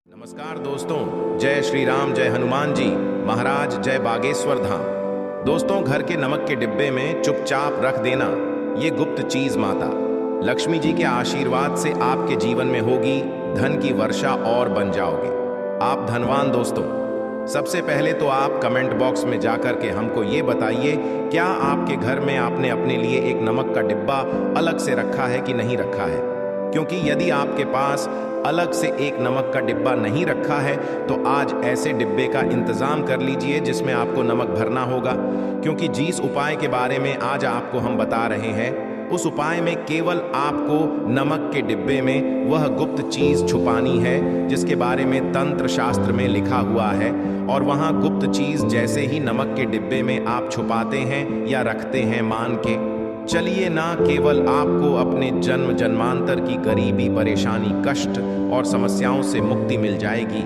नमस्कार दोस्तों, जय श्री राम, जय हनुमान जी महाराज, जय बागेश्वर धाम। दोस्तों, घर के नमक के डिब्बे में चुपचाप रख देना ये गुप्त चीज माता लक्ष्मी जी के आशीर्वाद से आपके जीवन में होगी धन की वर्षा और बन जाओगे आप धनवान। दोस्तों, सबसे पहले तो आप कमेंट बॉक्स में जाकर के हमको ये बताइए, क्या आपके घर में आपने अपने लिए एक नमक का डिब्बा अलग से रखा है कि नहीं रखा है? क्योंकि यदि आपके पास अलग से एक नमक का डिब्बा नहीं रखा है तो आज ऐसे डिब्बे का इंतजाम कर लीजिए जिसमें आपको नमक भरना होगा। क्योंकि जिस उपाय के बारे में आज आपको हम बता रहे हैं उस उपाय में केवल आपको नमक के डिब्बे में वह गुप्त चीज छुपानी है जिसके बारे में तंत्र शास्त्र में लिखा हुआ है। और वहां गुप्त चीज जैसे ही नमक के डिब्बे में आप छुपाते हैं या रखते हैं, मान के चलिए ना केवल आपको अपने जन्म जन्मांतर की गरीबी, परेशानी, कष्ट और समस्याओं से मुक्ति मिल जाएगी,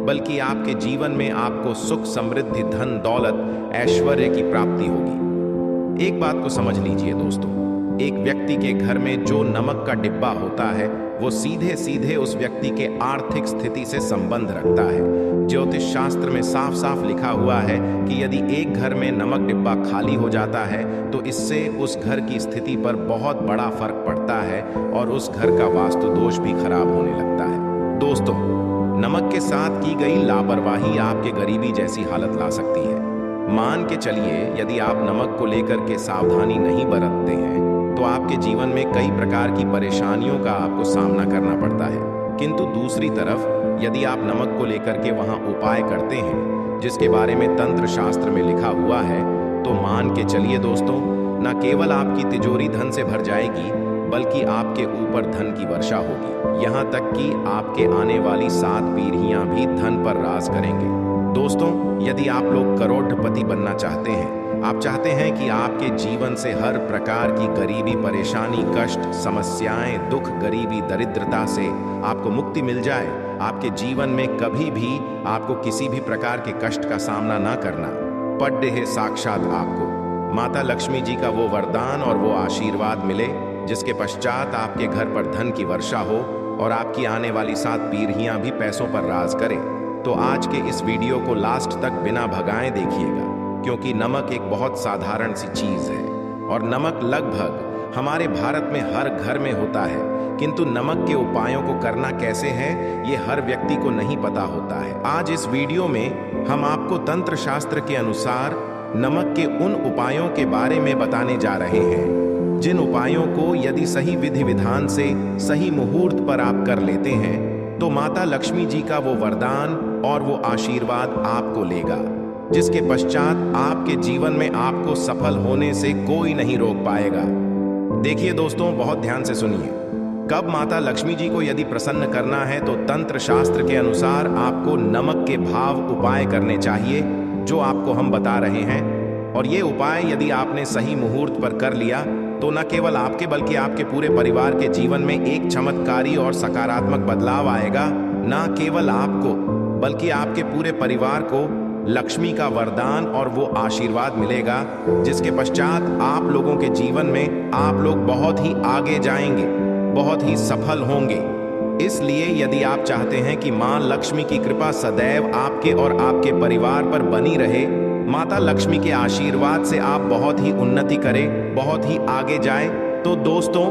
बल्कि आपके जीवन में आपको सुख, समृद्धि, धन, दौलत, ऐश्वर्य की प्राप्ति होगी। एक बात को समझ लीजिए दोस्तों, एक व्यक्ति के घर में जो नमक का डिब्बा होता है वो सीधे सीधे उस व्यक्ति के आर्थिक स्थिति से संबंध रखता है। ज्योतिष शास्त्र में साफ साफ लिखा हुआ है कि यदि एक घर में नमक डिब्बा खाली हो जाता है तो इससे उस घर की स्थिति पर बहुत बड़ा फर्क पड़ता है और उस घर का वास्तु दोष भी खराब होने लगता है। दोस्तों, नमक के साथ की गई लापरवाही आपके गरीबी जैसी हालत ला सकती है। मान के चलिए, यदि आप नमक को लेकर के सावधानी नहीं बरतते हैं तो आपके जीवन में कई प्रकार की परेशानियों का आपको सामना करना पड़ता है। किंतु दूसरी तरफ यदि आप नमक को लेकर के वहां उपाय करते हैं जिसके बारे में तंत्र शास्त्र में लिखा हुआ है, तो मान के चलिए दोस्तों, न केवल आपकी तिजोरी धन से भर जाएगी बल्कि आपके ऊपर धन की वर्षा होगी। यहाँ तक कि आपके आने वाली 7 पीढ़ियां भी धन पर राज करेंगे। दोस्तों, यदि आप लोग करोड़पति बनना चाहते हैं, आप चाहते हैं कि आपके जीवन से हर प्रकार की गरीबी, परेशानी, कष्ट, समस्याएं, दुख, गरीबी, दरिद्रता से आपको मुक्ति मिल जाए, आपके जीवन में कभी भी आपको किसी भी प्रकार के कष्ट का सामना ना करना पड़े है, साक्षात आपको माता लक्ष्मी जी का वो वरदान और वो आशीर्वाद मिले जिसके पश्चात आपके घर पर धन की वर्षा हो और आपकी आने वाली 7 पीढ़ियां भी पैसों पर राज करें, तो आज के इस वीडियो को लास्ट तक बिना भगाए देखिएगा। क्योंकि नमक एक बहुत साधारण सी चीज है और नमक लगभग हमारे भारत में हर घर में होता है, किंतु नमक के उपायों को करना कैसे है ये हर व्यक्ति को नहीं पता होता है। आज इस वीडियो में हम आपको तंत्र शास्त्र के अनुसार नमक के उन उपायों के बारे में बताने जा रहे हैं जिन उपायों को यदि सही विधि विधान से सही मुहूर्त पर आप कर लेते हैं तो माता लक्ष्मी जी का वो वरदान और वो आशीर्वाद आपको लेगा, जिसके पश्चात आपके जीवन में आपको सफल होने से कोई नहीं रोक पाएगा। देखिए दोस्तों, बहुत ध्यान से सुनिए। कब माता लक्ष्मी जी को यदि प्रसन्न करना है तो तंत्र शास्त्र के अनुसार आपको नमक के भाव उपाय करने चाहिए जो आपको हम बता रहे हैं। और ये उपाय यदि आपने सही मुहूर्त पर कर लिया तो न केवल आपके बल्कि आपके पूरे परिवार के जीवन में एक चमत्कारी और सकारात्मक बदलाव आएगा। न केवल आपको बल्कि आपके पूरे परिवार को लक्ष्मी का वरदान और वो आशीर्वाद मिलेगा जिसके पश्चात आप लोगों के जीवन में आप लोग बहुत ही आगे जाएंगे, बहुत ही सफल होंगे। इसलिए यदि आप चाहते हैं कि मां लक्ष्मी की कृपा सदैव आपके और आपके परिवार पर बनी रहे, माता लक्ष्मी के आशीर्वाद से आप बहुत ही उन्नति करें, बहुत ही आगे जाएं, तो दोस्तों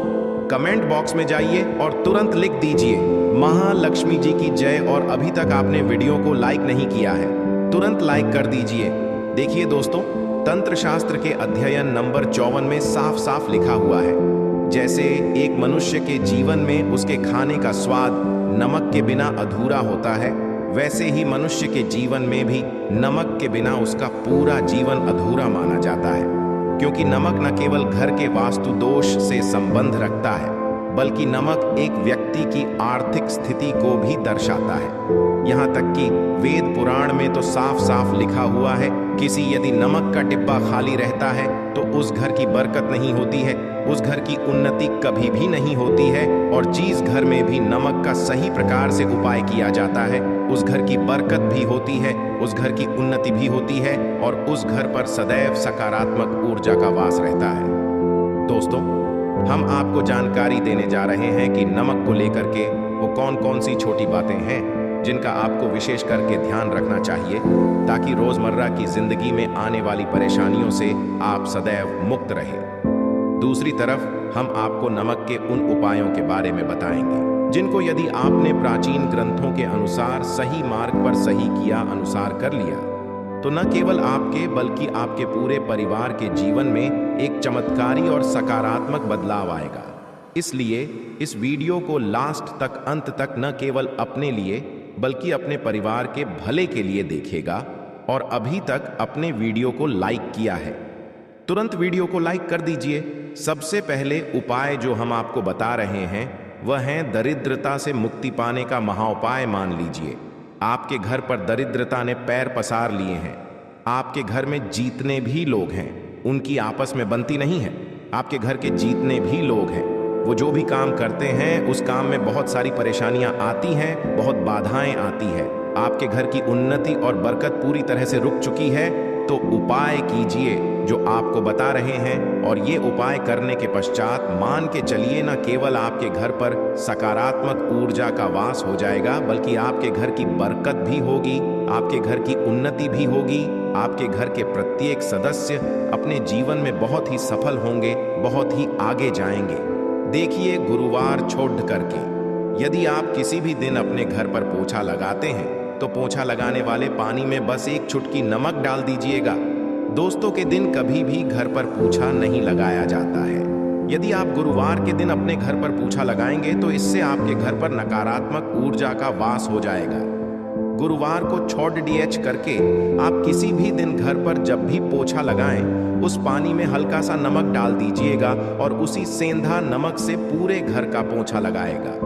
कमेंट बॉक्स में जाइए और तुरंत लिख दीजिए महालक्ष्मी जी की जय। और अभी तक आपने वीडियो को लाइक नहीं किया है, तुरंत लाइक कर दीजिए। देखिए दोस्तों, तंत्र शास्त्र के अध्ययन नंबर 54 में साफ साफ लिखा हुआ है, जैसे एक मनुष्य के जीवन में उसके खाने का स्वाद नमक के बिना अधूरा होता है, वैसे ही मनुष्य के जीवन में भी नमक के बिना उसका पूरा जीवन अधूरा माना जाता है। क्योंकि नमक न केवल घर के वास्तु दोष से संबंध रखता है बल्कि नमक एक व्यक्ति की आर्थिक स्थिति को भी दर्शाता है। यहाँ तक कि वेद पुराण में तो साफ साफ लिखा हुआ है, किसी यदि नमक का डिब्बा खाली रहता है तो उस घर की बरकत नहीं होती है, उस घर की उन्नति कभी भी नहीं होती है। और जिस घर में भी नमक का सही प्रकार से उपाय किया जाता है उस घर की बरकत भी होती है, उस घर की उन्नति भी होती है और उस घर पर सदैव सकारात्मक ऊर्जा का वास रहता है। दोस्तों, हम आपको जानकारी देने जा रहे हैं कि नमक को लेकर के वो कौन कौन सी छोटी बातें हैं जिनका आपको विशेष करके ध्यान रखना चाहिए ताकि रोजमर्रा की जिंदगी में आने वाली परेशानियों से आप सदैव मुक्त रहे। दूसरी तरफ हम आपको नमक के उन उपायों के बारे में बताएंगे जिनको यदि आपने प्राचीन ग्रंथों के अनुसार सही मार्ग पर सही किया अनुसार कर लिया तो न केवल आपके बल्कि आपके पूरे परिवार के जीवन में एक चमत्कारी और सकारात्मक बदलाव आएगा। इसलिए इस वीडियो को लास्ट तक, अंत तक न केवल अपने लिए बल्कि अपने परिवार के भले के लिए देखिएगा। और अभी तक अपने वीडियो को लाइक किया है तुरंत वीडियो को लाइक कर दीजिए। सबसे पहले उपाय जो हम आपको बता रहे हैं वह है दरिद्रता से मुक्ति पाने का महाउपाय। मान लीजिए आपके घर पर दरिद्रता ने पैर पसार लिए हैं। आपके घर में जितने भी लोग हैं उनकी आपस में बनती नहीं है। आपके घर के जितने भी लोग हैं वो जो भी काम करते हैं उस काम में बहुत सारी परेशानियां आती हैं, बहुत बाधाएं आती है। आपके घर की उन्नति और बरकत पूरी तरह से रुक चुकी है। तो उपाय कीजिए जो आपको बता रहे हैं और ये उपाय करने के पश्चात मान के चलिए न केवल आपके घर पर सकारात्मक ऊर्जा का वास हो जाएगा बल्कि आपके घर की बरकत भी होगी, आपके घर की उन्नति भी होगी। आपके घर के प्रत्येक सदस्य अपने जीवन में बहुत ही सफल होंगे, बहुत ही आगे जाएंगे। देखिए गुरुवार छोड़ करके यदि आप किसी भी दिन अपने घर पर पोछा लगाते हैं तो पोछा लगाने वाले पानी में बस एक चुटकी नमक डाल दीजिएगा। दोस्तों के दिन कभी भी घर पर पोछा नहीं लगाया जाता है। यदि आप गुरुवार के दिन अपने घर पर पोछा लगाएंगे तो इससे आपके घर पर नकारात्मक ऊर्जा का वास हो जाएगा। गुरुवार को छोड़ डीएच करके आप किसी भी दिन घर पर जब भी पोछा लगाएं उस पानी में हल्का सा नमक डाल दीजिएगा और उसी सेंधा नमक से पूरे घर का पोछा लगाएगा।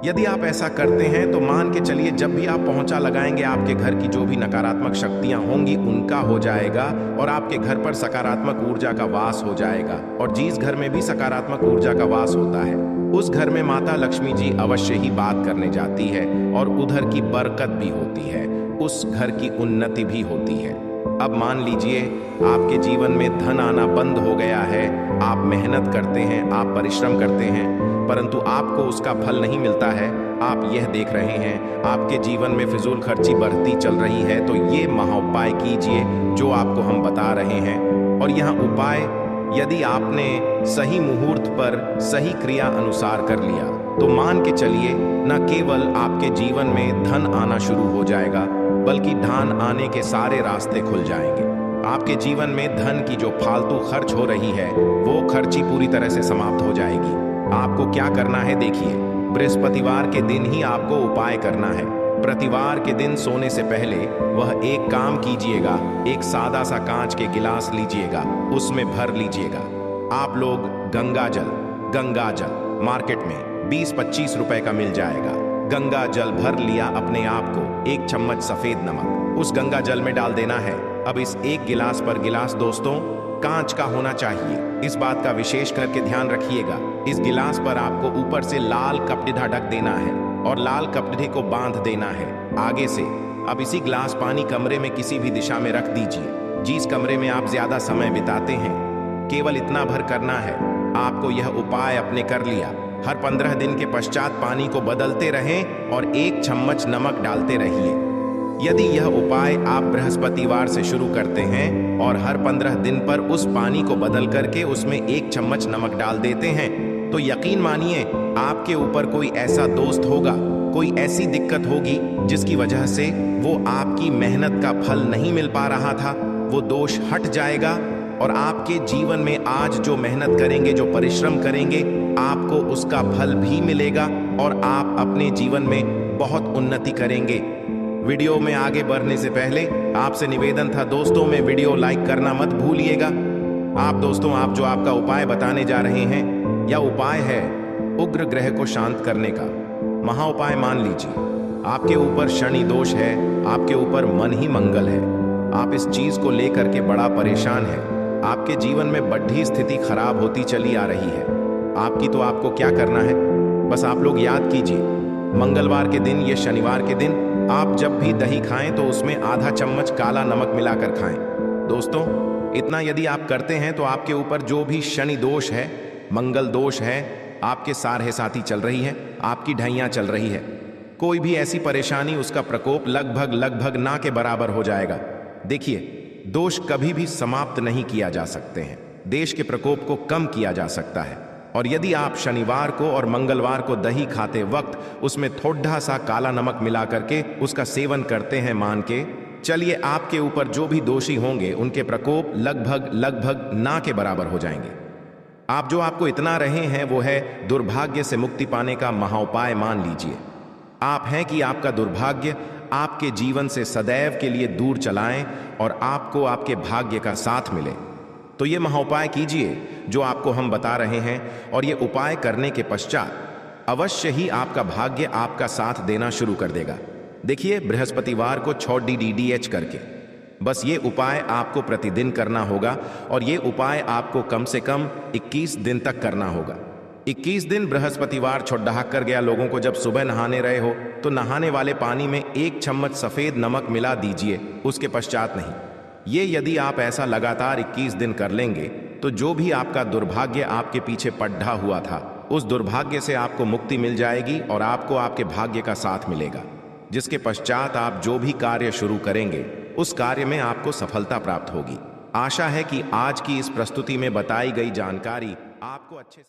यदि आप ऐसा करते हैं तो मान के चलिए जब भी आप पोछा लगाएंगे आपके घर की जो भी नकारात्मक शक्तियां होंगी उनका हो जाएगा और आपके घर पर सकारात्मक ऊर्जा का वास हो जाएगा। और जिस घर में भी सकारात्मक ऊर्जा का वास होता है उस घर में माता लक्ष्मी जी अवश्य ही बात करने जाती है और उधर की बरकत भी होती है, उस घर की उन्नति भी होती है। अब मान लीजिए आपके जीवन में धन आना बंद हो गया है। आप मेहनत करते हैं, आप परिश्रम करते हैं परंतु आपको उसका फल नहीं मिलता है। आप यह देख रहे हैं आपके जीवन में फिजूल खर्ची बढ़ती चल रही है। तो ये महाउपाय कीजिए जो आपको हम बता रहे हैं। और यह उपाय यदि आपने सही मुहूर्त पर सही क्रिया अनुसार कर लिया तो मान के चलिए न केवल आपके जीवन में धन आना शुरू हो जाएगा बल्कि धन आने के सारे रास्ते खुल जाएंगे। आपके जीवन में धन की जो फालतू खर्च हो रही है वो खर्ची पूरी तरह से समाप्त हो जाएगी। आपको क्या करना है देखिए, बृहस्पतिवार के दिन ही आपको उपाय करना है। प्रतिवार के दिन सोने से पहले वह एक काम कीजिएगा, एक सादा सा कांच के गिलास लीजिएगा, उसमें भर लीजिएगा आप लोग गंगा जल मार्केट में 20-25 रुपए का मिल जाएगा। गंगा जल भर लिया अपने आप को, एक चम्मच सफेद नमक उस गंगा जल में डाल देना है। अब इस एक गिलास पर गिलास दोस्तों कांच का होना चाहिए, इस बात का विशेष करके ध्यान रखिएगा। इस गिलास पर आपको ऊपर से लाल कपड़ा ढक देना है और लाल कपड़े को बांध देना है आगे से। अब इसी गिलास पानी कमरे में किसी भी दिशा में रख दीजिए जिस कमरे में आप ज्यादा समय बिताते हैं। केवल इतना भर करना है। आपको यह उपाय अपने कर लिया। हर 15 दिन के पश्चात पानी को बदलते रहें और एक चम्मच नमक डालते रहिए। यदि यह उपाय आप बृहस्पतिवार से शुरू करते हैं और हर 15 दिन पर उस पानी को बदल करके उसमें एक चम्मच नमक डाल देते हैं तो यकीन मानिए आपके ऊपर कोई ऐसा दोस्त होगा, कोई ऐसी दिक्कत होगी जिसकी वजह से वो आपकी मेहनत का फल नहीं मिल पा रहा था, वो दोष हट जाएगा और आपके जीवन में आज जो मेहनत करेंगे, जो परिश्रम करेंगे, आपको उसका फल भी मिलेगा और आप अपने जीवन में बहुत उन्नति करेंगे। वीडियो में आगे बढ़ने से पहले आपसे निवेदन था दोस्तों में वीडियो लाइक करना मत भूलिएगा। आप दोस्तों आप जो आपका उपाय बताने जा रहे हैं यह उपाय है उग्र ग्रह को शांत करने का महा उपाय। मान लीजिए आपके ऊपर शनि दोष है, आपके ऊपर मन ही मंगल है, आप इस चीज को लेकर के बड़ा परेशान है, आपके जीवन में बढ़ी स्थिति खराब होती चली आ रही है आपकी। तो आपको क्या करना है, बस आप लोग याद कीजिए मंगलवार के दिन या शनिवार के दिन आप जब भी दही खाएं तो उसमें आधा चम्मच काला नमक मिलाकर खाएं। दोस्तों इतना यदि आप करते हैं तो आपके ऊपर जो भी शनि दोष है, मंगल दोष है, आपके सारे साथी चल रही है, आपकी ढैया चल रही है, कोई भी ऐसी परेशानी, उसका प्रकोप लगभग लगभग ना के बराबर हो जाएगा। देखिए, दोष कभी भी समाप्त नहीं किया जा सकते हैं, देश के प्रकोप को कम किया जा सकता है। और यदि आप शनिवार को और मंगलवार को दही खाते वक्त उसमें थोड़ा सा काला नमक मिला करके उसका सेवन करते हैं, मान के चलिए आपके ऊपर जो भी दोषी होंगे उनके प्रकोप लगभग लगभग ना के बराबर हो जाएंगे। आप जो आपको इतना रहे हैं वो है दुर्भाग्य से मुक्ति पाने का महाउपाय मान लीजिए। आप हैं कि आपका दुर्भाग्य आपके जीवन से सदैव के लिए दूर चलाएं और आपको आपके भाग्य का साथ मिले। तो ये महाउपाय कीजिए जो आपको हम बता रहे हैं, और ये उपाय करने के पश्चात अवश्य ही आपका भाग्य आपका साथ देना शुरू कर देगा। देखिए, बृहस्पतिवार को 6 DDDH करके बस ये उपाय आपको प्रतिदिन करना होगा, और ये उपाय आपको कम से कम 21 दिन तक करना होगा। 21 दिन बृहस्पतिवार छोड़ कर गया लोगों को जब सुबह नहाने रहे हो तो नहाने वाले पानी में 1 चम्मच सफेद नमक मिला दीजिए, उसके पश्चात नहीं। ये यदि आप ऐसा लगातार 21 दिन कर लेंगे तो जो भी आपका दुर्भाग्य आपके पीछे पड्ढा हुआ था, उस दुर्भाग्य से आपको मुक्ति मिल जाएगी और आपको आपके भाग्य का साथ मिलेगा, जिसके पश्चात आप जो भी कार्य शुरू करेंगे उस कार्य में आपको सफलता प्राप्त होगी। आशा है कि आज की इस प्रस्तुति में बताई गई जानकारी आपको अच्छे से